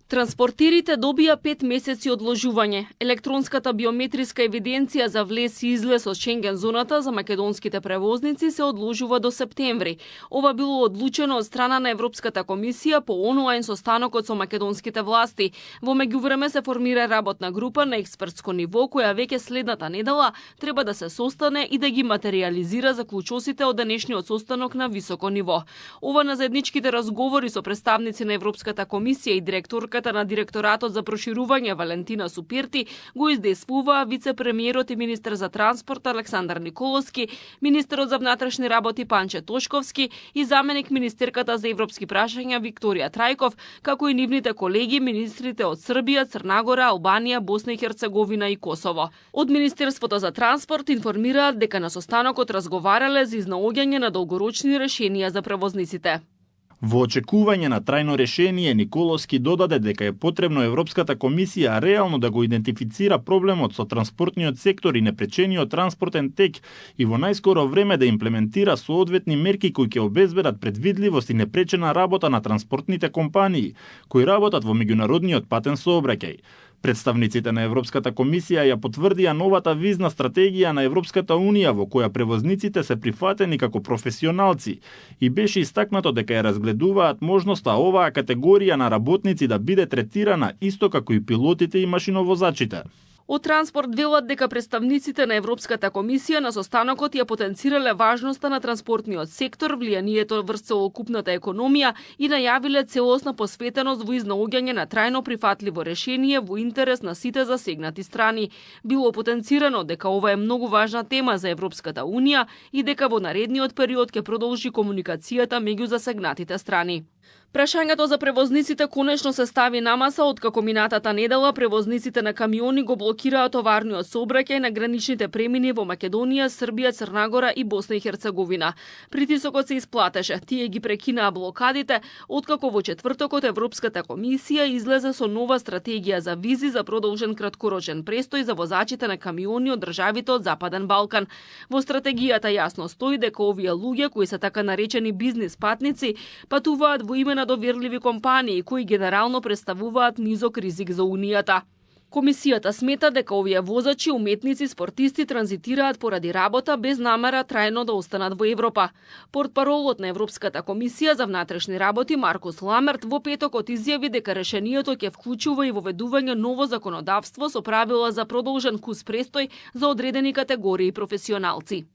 Транспортерите добија 5 месеци одложување. Електронската биометриска евиденција за влез и излез од Шенген зоната за македонските превозници се одложува до септември. Ова било одлучено од страна на Европската комисија по онлайн состанокот со македонските власти. Во меѓувреме се формира работна група на експертско ниво која веќе следната недела треба да се состане и да ги материјализира заклучосите од денешниот состанок на високо ниво. Ова на заедничките разговори со представници на Европската комисија и директорка на директоратот за проширување Валентина Супирти го издействуваа вице-премиерот и министер за транспорт Александар Николовски, министерот за внатрешни работи Панче Тошковски и заменик министерката за европски прашања Викторија Трајков, како и нивните колеги министрите од Србија, Црна Гора, Албанија, Босна и Херцеговина и Косово. Од Министерството за транспорт информираат дека на состанокот разговарале за изнаоѓање на долгорочни решенија за превозниците. Во очекување на трајно решение, Николовски додаде дека е потребно Европската комисија реално да го идентифицира проблемот со транспортниот сектор и непречениот транспортен тек и во најскоро време да имплементира соодветни мерки кои ќе обезбедат предвидливост и непречена работа на транспортните компании, кои работат во меѓународниот патен сообраќај. Представниците на Европската комисија ја потврдија новата визна стратегија на Европската Унија во која превозниците се прифатени како професионалци и беше истакнато дека ја разгледуваат можноста оваа категорија на работници да биде третирана исто како и пилотите и машиновозачите. Од транспорт велат дека представниците на Европската комисија на состанокот ја потенцирале важноста на транспортниот сектор, влијанието врз целокупната економија и најавиле целосна посветеност во изнаоѓање на трајно прифатливо решение во интерес на сите засегнати страни. Било потенцирано дека ова е многу важна тема за Европската Унија и дека во наредниот период ќе продолжи комуникацијата меѓу засегнатите страни. Прашањето за превозниците конечно се стави на маса откако минатата недела превозниците на камиони го блокираат товарниот сообраќај на граничните премини во Македонија, Србија, Црна Гора и Босна и Херцеговина. Притисокот се исплатеше, тие ги прекинаа блокадите откако во четвртокот Европската комисија излезе со нова стратегија за визи за продолжен краткорочен престој за возачите на камиони од државите од Западен Балкан. Во стратегијата јасно стои дека овие луѓе кои се така наречени бизнис патници патуваат во име на доверливи компании кои генерално представуваат низок ризик за Унијата. Комисијата смета дека овие возачи, уметници, спортисти транзитираат поради работа без намера трајно да останат во Европа. Портпаролот на Европската комисија за внатрешни работи Маркус Ламерт во петокот изјави дека решението ќе вклучува и воведување ново законодавство со правила за продолжен курс престој за одредени категории професионалци.